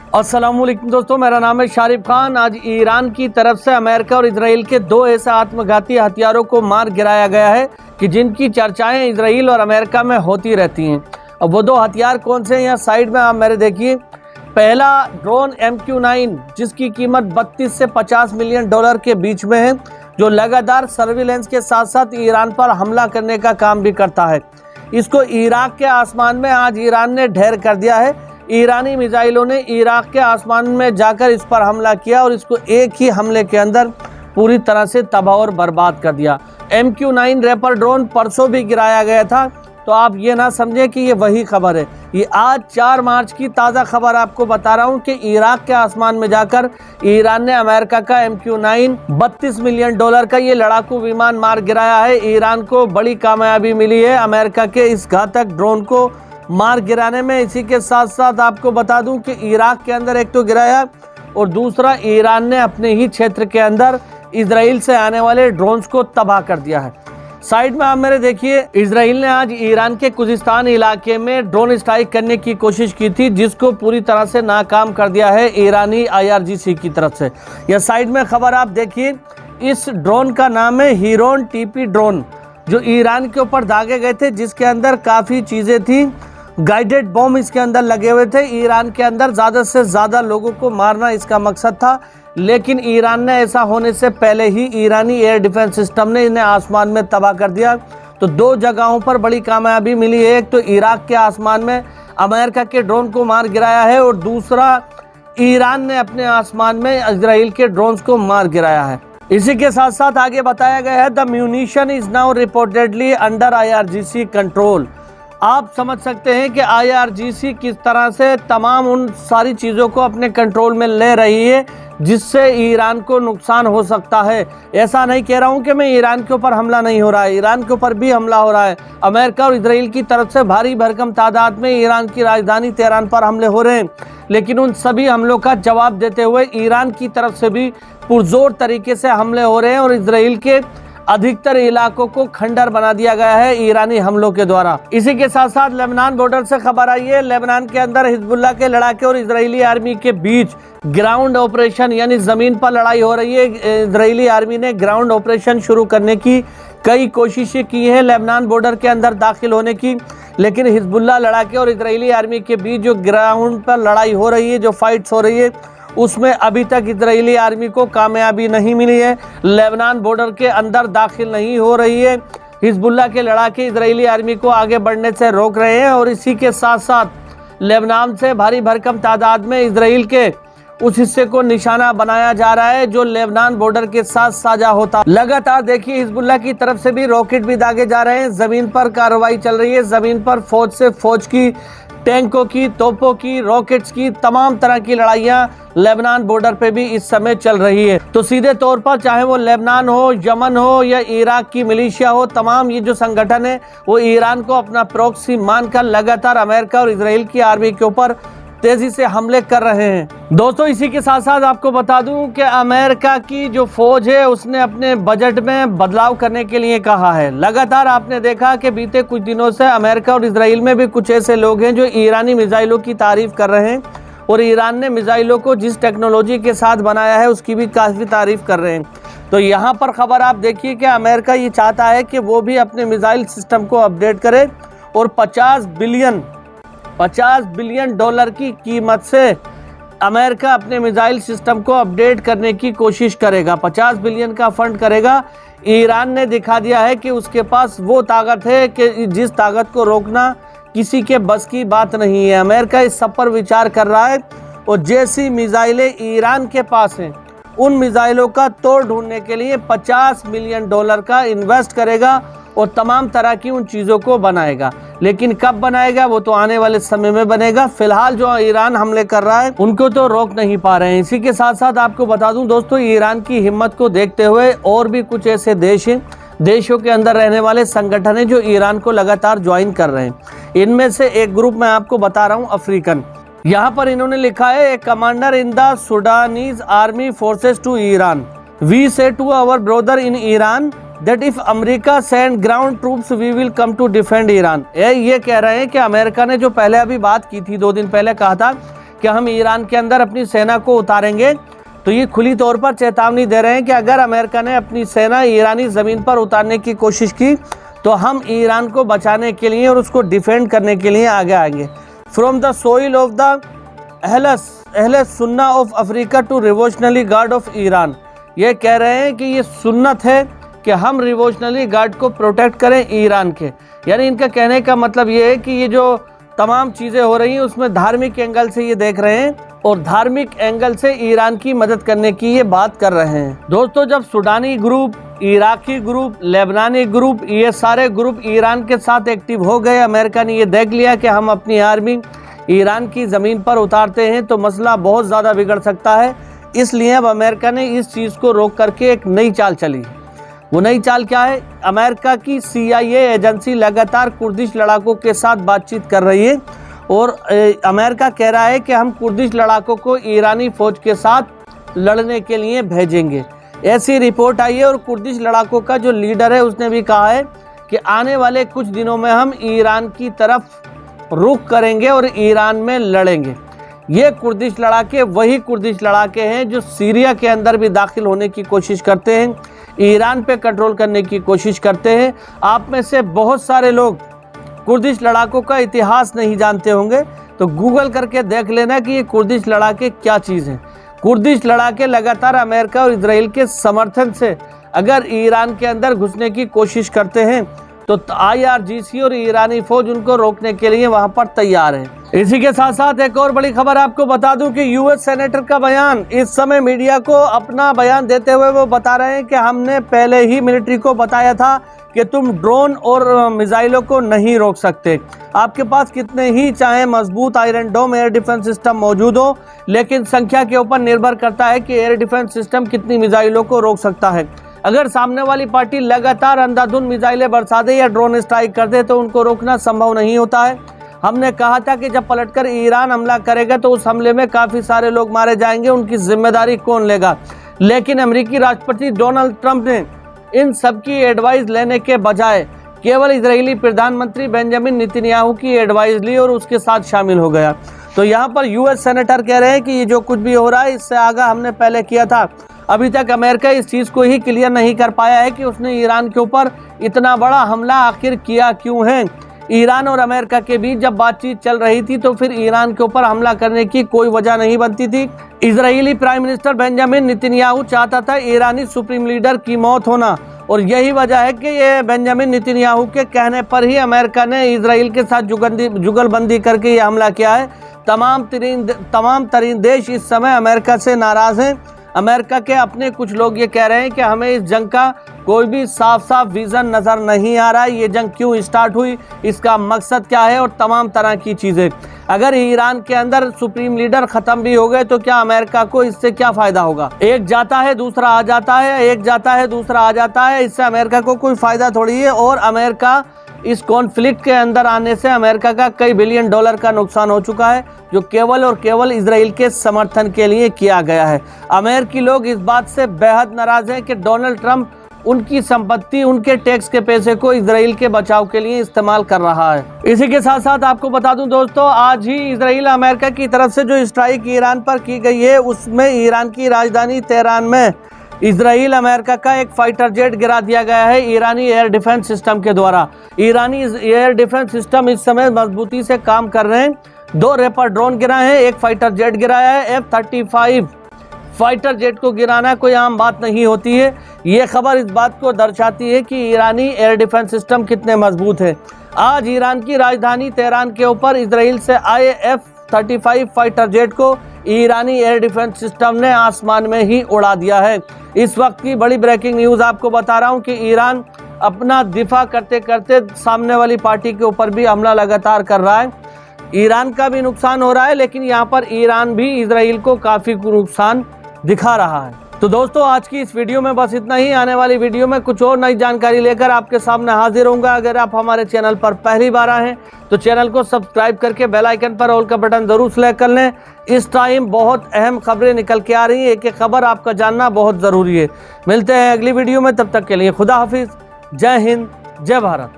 अस्सलामुअलैकुम दोस्तों, मेरा नाम है शारिफ खान। आज ईरान की तरफ से अमेरिका और इजराइल के दो ऐसे आत्मघाती हथियारों को मार गिराया गया है कि जिनकी चर्चाएं इजराइल और अमेरिका में होती रहती हैं। अब वो दो हथियार कौन से हैं, यहाँ साइड में आप मेरे देखिए। पहला ड्रोन MQ-9 जिसकी कीमत 32 से 50 मिलियन डॉलर के बीच में है, जो लगातार सर्विलेंस के साथ साथ ईरान पर हमला करने का काम भी करता है। इसको इराक के आसमान में आज ईरान ने ढेर कर दिया है। ईरानी मिसाइलों ने इराक के आसमान में जाकर इस पर हमला किया और इसको एक ही हमले के अंदर पूरी तरह से तबाह और बर्बाद कर दिया। MQ-9 रैपर ड्रोन परसों भी गिराया गया था, तो आप ये ना समझें कि ये वही खबर है। ये आज 4 मार्च की ताज़ा खबर आपको बता रहा हूँ कि इराक के आसमान में जाकर ईरान ने अमेरिका का MQ-9 32 मिलियन डॉलर का ये लड़ाकू विमान मार गिराया है। ईरान को बड़ी कामयाबी मिली है अमेरिका के इस घातक ड्रोन को मार गिराने में। इसी के साथ साथ आपको बता दूं कि इराक के अंदर एक तो गिराया और दूसरा ईरान ने अपने ही क्षेत्र के अंदर इजराइल से आने वाले ड्रोन्स को तबाह कर दिया है। साइड में आप मेरे देखिए, इजराइल ने आज ईरान के खुजिस्तान इलाके में ड्रोन स्ट्राइक करने की कोशिश की थी, जिसको पूरी तरह से नाकाम कर दिया है ईरानी IRGC की तरफ से। यह साइड में खबर आप देखिए, इस ड्रोन का नाम है हीरोन TP ड्रोन, जो ईरान के ऊपर दागे गए थे, जिसके अंदर काफ़ी चीज़ें थी। गाइडेड बॉम्ब इसके अंदर लगे हुए थे। ईरान के अंदर ज़्यादा से ज़्यादा लोगों को मारना इसका मकसद था, लेकिन ईरान ने ऐसा होने से पहले ही ईरानी एयर डिफेंस सिस्टम ने इन्हें आसमान में तबाह कर दिया। तो दो जगहों पर बड़ी कामयाबी मिली है। एक तो इराक के आसमान में अमेरिका के ड्रोन को मार गिराया है और दूसरा ईरान ने अपने आसमान में इजराइल के ड्रोन्स को मार गिराया है। इसी के साथ साथ आगे बताया गया है, the munition is now reportedly under IRGC control. आप समझ सकते हैं कि IRGC किस तरह से तमाम उन सारी चीज़ों को अपने कंट्रोल में ले रही है जिससे ईरान को नुकसान हो सकता है। ऐसा नहीं कह रहा हूं कि मैं ईरान के ऊपर हमला नहीं हो रहा है, ईरान के ऊपर भी हमला हो रहा है। अमेरिका और इजराइल की तरफ से भारी भरकम तादाद में ईरान की राजधानी तेहरान पर हमले हो रहे हैं, लेकिन उन सभी हमलों का जवाब देते हुए ईरान की तरफ से भी पुरजोर तरीके से हमले हो रहे हैं और इजराइल के अधिकतर इलाकों को खंडर बना दिया गया है ईरानी हमलों के द्वारा। इसी के साथ साथ लेबनान बॉर्डर से खबर आई है, लेबनान के अंदर हिजबुल्लाह के लड़ाके और इजरायली आर्मी के बीच ग्राउंड ऑपरेशन यानी जमीन पर लड़ाई हो रही है। इजरायली आर्मी ने ग्राउंड ऑपरेशन शुरू करने की कई कोशिशें की है लेबनान बॉर्डर के अंदर दाखिल होने की, लेकिन हिजबुल्लाह लड़ाके और इजरायली आर्मी के बीच जो ग्राउंड पर लड़ाई हो रही है, जो फाइट्स हो रही है, उसमें अभी तक इजरायली आर्मी को कामयाबी नहीं मिली है। लेबनान बॉर्डर के अंदर दाखिल नहीं हो रही है। हिजबुल्लाह के लड़ाके इजरायली आर्मी को आगे बढ़ने से रोक रहे हैं और इसी के साथ साथ लेबनान से भारी भरकम तादाद में इजराइल के उस हिस्से को निशाना बनाया जा रहा है जो लेबनान बॉर्डर के साथ साझा होता। लगातार देखिए, हिजबुल्लाह की तरफ से भी रॉकेट भी दागे जा रहे हैं। जमीन पर कार्रवाई चल रही है। जमीन पर फौज से फौज की, टैंकों की, तोपों की, रॉकेट्स की, तमाम तरह की लड़ाइयां लेबनान बॉर्डर पे भी इस समय चल रही है। तो सीधे तौर पर चाहे वो लेबनान हो, यमन हो या इराक की मिलिशिया हो, तमाम ये जो संगठन है वो ईरान को अपना प्रॉक्सी मानकर लगातार अमेरिका और इजराइल की आर्मी के ऊपर तेजी से हमले कर रहे हैं। दोस्तों, इसी के साथ साथ आपको बता दूं कि अमेरिका की जो फौज है उसने अपने बजट में बदलाव करने के लिए कहा है। लगातार आपने देखा कि बीते कुछ दिनों से अमेरिका और इजराइल में भी कुछ ऐसे लोग हैं जो ईरानी मिसाइलों की तारीफ कर रहे हैं और ईरान ने मिसाइलों को जिस टेक्नोलॉजी के साथ बनाया है उसकी भी काफ़ी तारीफ कर रहे हैं। तो यहाँ पर खबर आप देखिए कि अमेरिका ये चाहता है कि वो भी अपने मिसाइल सिस्टम को अपडेट करे और 50 बिलियन डॉलर की कीमत से अमेरिका अपने मिसाइल सिस्टम को अपडेट करने की कोशिश करेगा। 50 बिलियन का फंड करेगा। ईरान ने दिखा दिया है कि उसके पास वो ताकत है कि जिस ताकत को रोकना किसी के बस की बात नहीं है। अमेरिका इस सब पर विचार कर रहा है और जैसी मिसाइलें ईरान के पास हैं उन मिसाइलों का तोड़ ढूंढने के लिए 50 मिलियन डॉलर का इन्वेस्ट करेगा और तमाम तरह की उन चीज़ों को बनाएगा। लेकिन कब बनाएगा वो तो आने वाले समय में बनेगा। फिलहाल जो ईरान हमले कर रहा है उनको तो रोक नहीं पा रहे हैं। इसी के साथ साथ आपको बता दूं दोस्तों, ईरान की हिम्मत को देखते हुए और भी कुछ ऐसे देश हैं, देशों के अंदर रहने वाले संगठन हैं जो ईरान को लगातार ज्वाइन कर रहे हैं। इनमें से एक ग्रुप मैं आपको बता रहा हूँ, अफ्रीकन। यहाँ पर इन्होंने लिखा है, a commander in the Sudanese army forces to Iran, we say to our brother in Iran that if America send ground troops we will come to defend Iran। ये कह रहे हैं कि अमेरिका ने जो पहले अभी बात की थी 2 दिन पहले, कहा था कि हम ईरान के अंदर अपनी सेना को उतारेंगे, तो ये खुली तौर पर चेतावनी दे रहे हैं कि अगर अमेरिका ने अपनी सेना ईरानी ज़मीन पर उतारने की कोशिश की तो हम ईरान को बचाने के लिए और उसको डिफेंड करने के लिए आगे आएंगे। From the soil of the अहले सुन्ना of Africa to revolutionary guard of Iran, ये कह रहे हैं कि ये सुन्नत है कि हम रिवोल्यूशनरी गार्ड को प्रोटेक्ट करें ईरान के। यानी इनका कहने का मतलब ये है कि ये जो तमाम चीज़ें हो रही हैं उसमें धार्मिक एंगल से ये देख रहे हैं और धार्मिक एंगल से ईरान की मदद करने की ये बात कर रहे हैं। दोस्तों, जब सुडानी ग्रुप, इराकी ग्रुप, लेबनानी ग्रुप, ये सारे ग्रुप ईरान के साथ एक्टिव हो गए, अमेरिका ने ये देख लिया कि हम अपनी आर्मी ईरान की ज़मीन पर उतारते हैं तो मसला बहुत ज़्यादा बिगड़ सकता है। इसलिए अब अमेरिका ने इस चीज़ को रोक करके एक नई चाल चली। वो नई चाल क्या है? अमेरिका की CIA एजेंसी लगातार कुर्दिश लड़ाकों के साथ बातचीत कर रही है और अमेरिका कह रहा है कि हम कुर्दिश लड़ाकों को ईरानी फ़ौज के साथ लड़ने के लिए भेजेंगे। ऐसी रिपोर्ट आई है और कुर्दिश लड़ाकों का जो लीडर है उसने भी कहा है कि आने वाले कुछ दिनों में हम ईरान की तरफ रुख करेंगे और ईरान में लड़ेंगे। ये कुर्दिश लड़ाके वही कुर्दिश लड़ाके हैं जो सीरिया के अंदर भी दाखिल होने की कोशिश करते हैं, ईरान पे कंट्रोल करने की कोशिश करते हैं। आप में से बहुत सारे लोग कुर्दिश लड़ाकों का इतिहास नहीं जानते होंगे, तो गूगल करके देख लेना कि ये कुर्दिश लड़ाके क्या चीज़ हैं। कुर्दिश लड़ाके लगातार अमेरिका और इजराइल के समर्थन से अगर ईरान के अंदर घुसने की कोशिश करते हैं तो IRGC और ईरानी फौज उनको रोकने के लिए वहां पर तैयार है। इसी के साथ साथ एक और बड़ी खबर आपको बता दूं कि US सेनेटर का बयान, इस समय मीडिया को अपना बयान देते हुए वो बता रहे हैं कि हमने पहले ही मिलिट्री को बताया था कि तुम ड्रोन और मिसाइलों को नहीं रोक सकते। आपके पास कितने ही चाहे मजबूत आयरन डोम एयर डिफेंस सिस्टम मौजूद हो, लेकिन संख्या के ऊपर निर्भर करता है कि एयर डिफेंस सिस्टम कितनी मिसाइलों को रोक सकता है। अगर सामने वाली पार्टी लगातार अंधाधुंध मिसाइलें बरसा दे या ड्रोन स्ट्राइक कर दे तो उनको रोकना संभव नहीं होता है। हमने कहा था कि जब पलटकर ईरान हमला करेगा तो उस हमले में काफ़ी सारे लोग मारे जाएंगे, उनकी जिम्मेदारी कौन लेगा। लेकिन अमेरिकी राष्ट्रपति डोनाल्ड ट्रंप ने इन सब की एडवाइस लेने के बजाय केवल इजरायली प्रधानमंत्री बेंजामिन नेतन्याहू की एडवाइस ली और उसके साथ शामिल हो गया। तो यहाँ पर US सेनेटर कह रहे हैं कि ये जो कुछ भी हो रहा है इससे आगा हमने पहले किया था। अभी तक अमेरिका इस चीज़ को ही क्लियर नहीं कर पाया है कि उसने ईरान के ऊपर इतना बड़ा हमला आखिर किया क्यों है। ईरान और अमेरिका के बीच जब बातचीत चल रही थी तो फिर ईरान के ऊपर हमला करने की कोई वजह नहीं बनती थी। Israeli prime minister Benjamin Netanyahu चाहता था ईरानी सुप्रीम लीडर की मौत होना, और यही वजह है कि ये बेंजामिन नेतन्याहू के कहने पर ही अमेरिका ने इजराइल के साथ जुगलबंदी करके ये हमला किया है। तमाम तरीन देश इस समय अमेरिका से नाराज़ हैं। अमेरिका के अपने कुछ लोग ये कह रहे हैं कि हमें इस जंग का कोई भी साफ साफ विजन नज़र नहीं आ रहा है, ये जंग क्यों स्टार्ट हुई, इसका मकसद क्या है और तमाम तरह की चीज़ें। अगर ईरान के अंदर सुप्रीम लीडर ख़त्म भी हो गए तो क्या अमेरिका को इससे क्या फ़ायदा होगा। एक जाता है दूसरा आ जाता है, एक जाता है दूसरा आ जाता है, इससे अमेरिका को कोई फ़ायदा थोड़ी है। और अमेरिका इस कॉन्फ्लिक्ट के अंदर आने से अमेरिका का कई बिलियन डॉलर का नुकसान हो चुका है, जो केवल और केवल इजराइल के समर्थन के लिए किया गया है। अमेरिकी लोग इस बात से बेहद नाराज़ हैं कि डोनाल्ड ट्रंप उनकी संपत्ति, उनके टैक्स के पैसे को इजराइल के बचाव के लिए इस्तेमाल कर रहा है। इसी के साथ साथ आपको बता दूं दोस्तों, आज ही इजराइल अमेरिका की तरफ से जो स्ट्राइक ईरान पर की गई है उसमें ईरान की राजधानी तेहरान में इजराइल अमेरिका का एक फाइटर जेट गिरा दिया गया है ईरानी एयर डिफेंस सिस्टम के द्वारा। ईरानी एयर डिफेंस सिस्टम इस समय मजबूती से काम कर रहे हैं। 2 रेपर ड्रोन गिराए हैं, एक फाइटर जेट गिराया है। F-35 फाइटर जेट को गिराना कोई आम बात नहीं होती है। ये खबर इस बात को दर्शाती है कि ईरानी एयर डिफेंस सिस्टम कितने मजबूत है। आज ईरान की राजधानी तेहरान के ऊपर इजराइल से आए F-35 फाइटर जेट को ईरानी एयर डिफेंस सिस्टम ने आसमान में ही उड़ा दिया है। इस वक्त की बड़ी ब्रेकिंग न्यूज़ आपको बता रहा हूं कि ईरान अपना दिफा करते करते सामने वाली पार्टी के ऊपर भी हमला लगातार कर रहा है। ईरान का भी नुकसान हो रहा है, लेकिन यहाँ पर ईरान भी इजराइल को काफ़ी नुकसान दिखा रहा है। तो दोस्तों, आज की इस वीडियो में बस इतना ही। आने वाली वीडियो में कुछ और नई जानकारी लेकर आपके सामने हाजिर होऊंगा। अगर आप हमारे चैनल पर पहली बार आए हैं तो चैनल को सब्सक्राइब करके बेल आइकन पर ऑल का बटन जरूर सेलेक्ट कर लें। इस टाइम बहुत अहम खबरें निकल के आ रही हैं, एक एक खबर आपका जानना बहुत ज़रूरी है। मिलते हैं अगली वीडियो में, तब तक के लिए खुदा हाफिज़, जय हिंद, जय भारत।